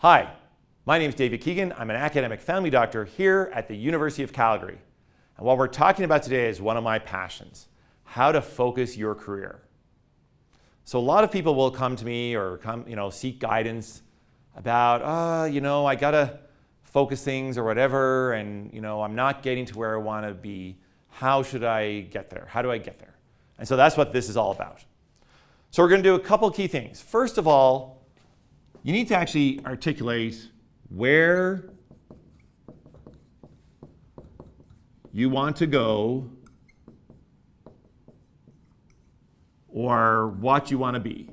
Hi, my name is David Keegan. I'm an academic family doctor here at the University of Calgary. And what we're talking about today is one of my passions, how to focus your career. So a lot of people will come to me or seek guidance about, I gotta focus things or whatever, and I'm not getting to where I want to be. How should I get there? How do I get there? And so that's what this is all about. So we're going to do a couple key things. First of all, you need to actually articulate where you want to go or what you want to be.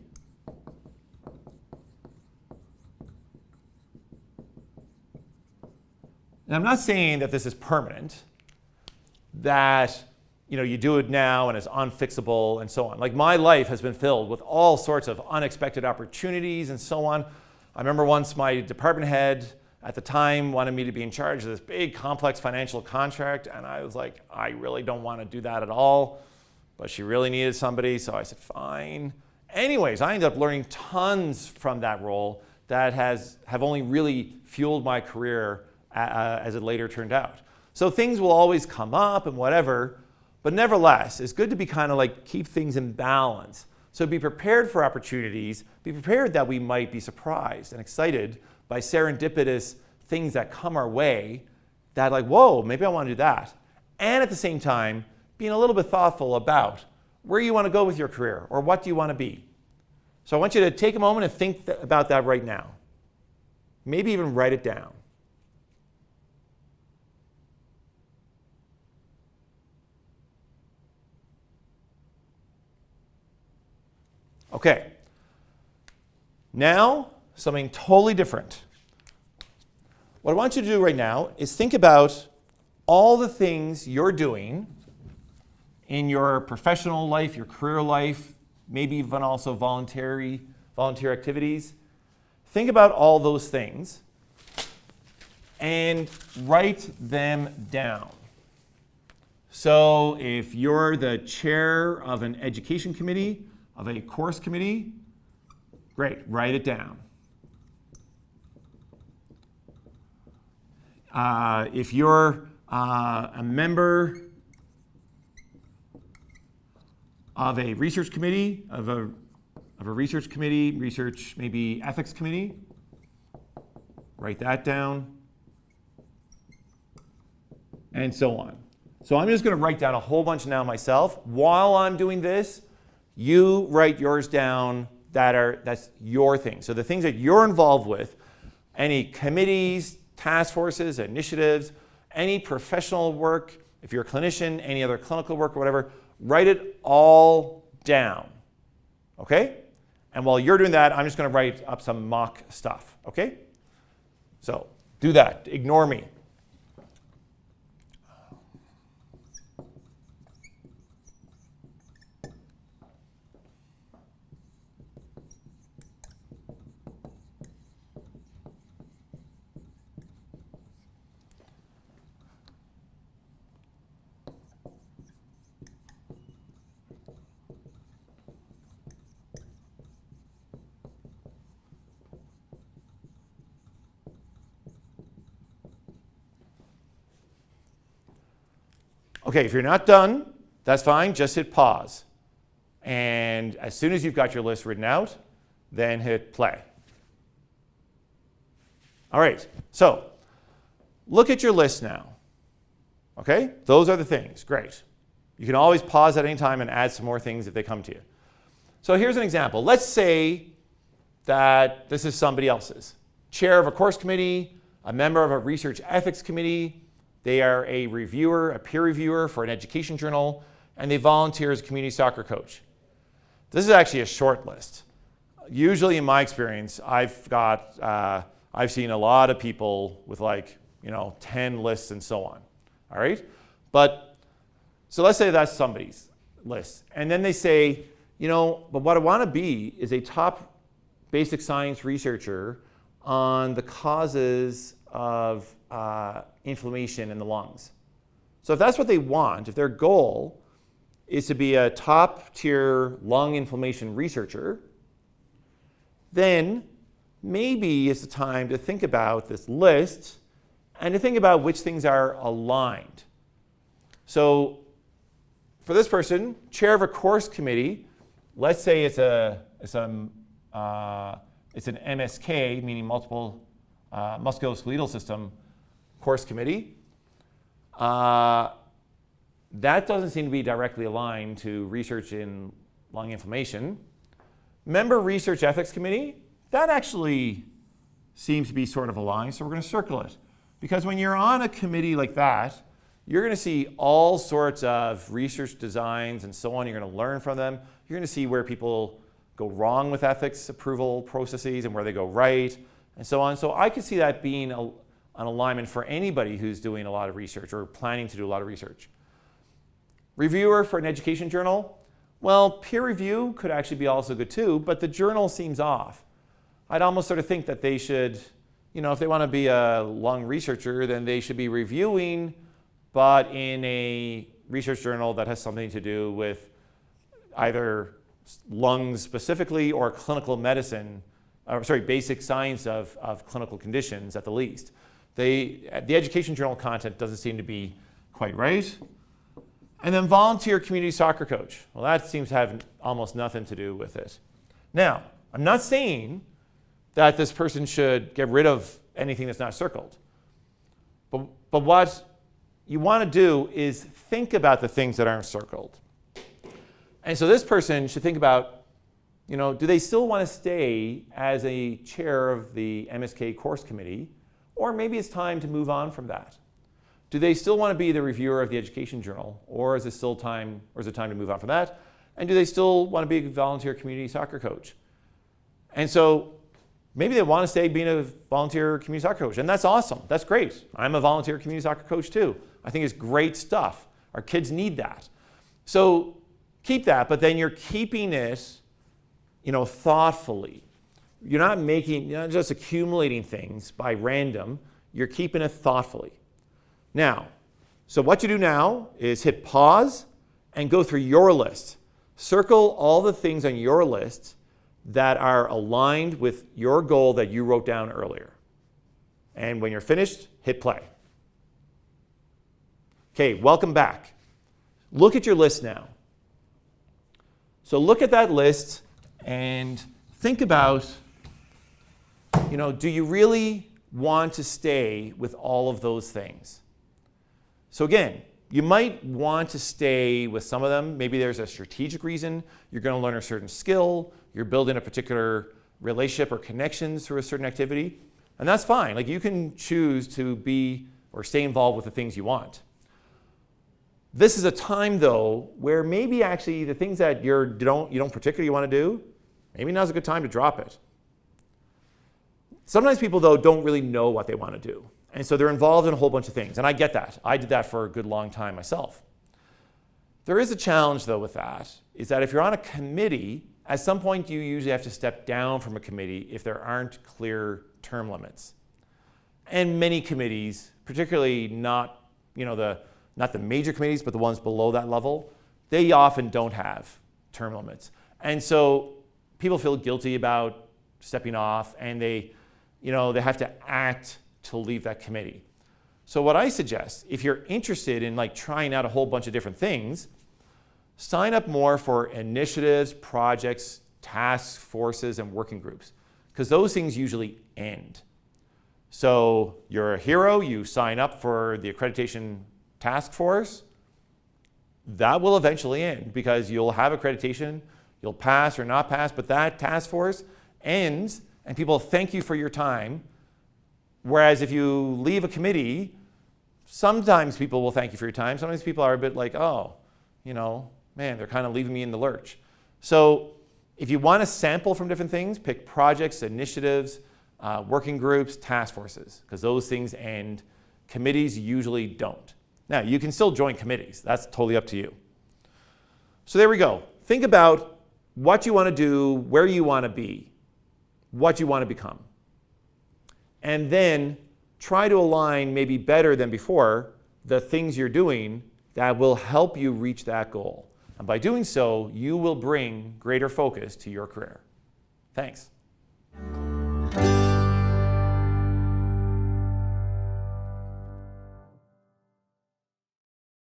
And I'm not saying that this is permanent, that you do it now and it's unfixable and so on. Like, my life has been filled with all sorts of unexpected opportunities and so on. I remember once my department head at the time wanted me to be in charge of this big complex financial contract, and I was like, I really don't want to do that at all, but she really needed somebody, so I said, fine. Anyways, I ended up learning tons from that role that have only really fueled my career as it later turned out. So things will always come up and whatever, but nevertheless, it's good to be kind of like keep things in balance. So be prepared for opportunities, be prepared that we might be surprised and excited by serendipitous things that come our way that like, whoa, maybe I want to do that. And at the same time, being a little bit thoughtful about where you want to go with your career or what do you want to be. So I want you to take a moment and think about that right now. Maybe even write it down. Okay, now something totally different. What I want you to do right now is think about all the things you're doing in your professional life, your career life, maybe even also volunteer activities. Think about all those things and write them down. So if you're the chair of an education committee, of a course committee, great, write it down. If you're a member of a research committee, research maybe ethics committee, write that down, and so on. So I'm just going to write down a whole bunch now myself. While I'm doing this, you write yours down that's your thing. So the things that you're involved with, any committees, task forces, initiatives, any professional work, if you're a clinician, any other clinical work or whatever, write it all down, okay? And while you're doing that, I'm just gonna write up some mock stuff, okay? So do that, ignore me. Okay, if you're not done, that's fine, just hit pause. And as soon as you've got your list written out, then hit play. All right, so look at your list now. Okay, those are the things, great. You can always pause at any time and add some more things if they come to you. So here's an example. Let's say that this is somebody else's. Chair of a course committee, a member of a research ethics committee. They are a reviewer, a peer reviewer for an education journal, and they volunteer as a community soccer coach. This is actually a short list. Usually in my experience, I've seen a lot of people with 10 lists and so on, all right? So let's say that's somebody's list. And then they say, but what I want to be is a top basic science researcher on the causes of inflammation in the lungs. So if that's what they want, if their goal is to be a top tier lung inflammation researcher, then maybe it's the time to think about this list and to think about which things are aligned. So for this person, chair of a course committee, let's say it's an MSK, meaning multiple musculoskeletal system course committee. That doesn't seem to be directly aligned to research in lung inflammation. Member research ethics committee, that actually seems to be sort of aligned, so we're going to circle it. Because when you're on a committee like that, you're going to see all sorts of research designs and so on. You're going to learn from them. You're going to see where people go wrong with ethics approval processes and where they go right and so on. So I could see that being an alignment for anybody who's doing a lot of research or planning to do a lot of research. Reviewer for an education journal, well, peer review could actually be also good too, but the journal seems off. I'd almost sort of think that they should, if they want to be a lung researcher, then they should be reviewing, but in a research journal that has something to do with either lungs specifically or clinical medicine, basic science of clinical conditions at the least. The education journal content doesn't seem to be quite right. And then volunteer community soccer coach. Well, that seems to have almost nothing to do with it. Now, I'm not saying that this person should get rid of anything that's not circled. But what you want to do is think about the things that aren't circled. And so this person should think about, do they still want to stay as a chair of the MSK course committee? Or maybe it's time to move on from that. Do they still want to be the reviewer of the education journal? Or is it time to move on from that? And do they still want to be a volunteer community soccer coach? And so maybe they want to stay being a volunteer community soccer coach. And that's awesome. That's great. I'm a volunteer community soccer coach too. I think it's great stuff. Our kids need that. So keep that, but then you're keeping it, thoughtfully. You're not just accumulating things by random. You're keeping it thoughtfully. Now, so what you do now is hit pause and go through your list. Circle all the things on your list that are aligned with your goal that you wrote down earlier. And when you're finished, hit play. Okay, welcome back. Look at your list now. So look at that list and think about, do you really want to stay with all of those things? So again, you might want to stay with some of them. Maybe there's a strategic reason. You're going to learn a certain skill. You're building a particular relationship or connections through a certain activity. And that's fine. Like, you can choose to be or stay involved with the things you want. This is a time, though, where maybe actually the things that you don't particularly want to do, maybe now's a good time to drop it. Sometimes people, though, don't really know what they want to do. And so they're involved in a whole bunch of things. And I get that. I did that for a good long time myself. There is a challenge, though, with that, is that if you're on a committee, at some point you usually have to step down from a committee if there aren't clear term limits. And many committees, particularly not the major committees, but the ones below that level, they often don't have term limits. And so people feel guilty about stepping off, and they have to act to leave that committee. So what I suggest, if you're interested in trying out a whole bunch of different things, sign up more for initiatives, projects, task forces, and working groups, because those things usually end. So you're a hero, you sign up for the accreditation task force, that will eventually end because you'll have accreditation, you'll pass or not pass, but that task force ends and people thank you for your time. Whereas if you leave a committee, sometimes people will thank you for your time. Sometimes people are a bit like, man, they're kind of leaving me in the lurch. So if you want to sample from different things, pick projects, initiatives, working groups, task forces, because those things end. Committees usually don't. Now, you can still join committees. That's totally up to you. So there we go. Think about what you want to do, where you want to be, what you want to become. And then try to align, maybe better than before, the things you're doing that will help you reach that goal. And by doing so, you will bring greater focus to your career. Thanks. you.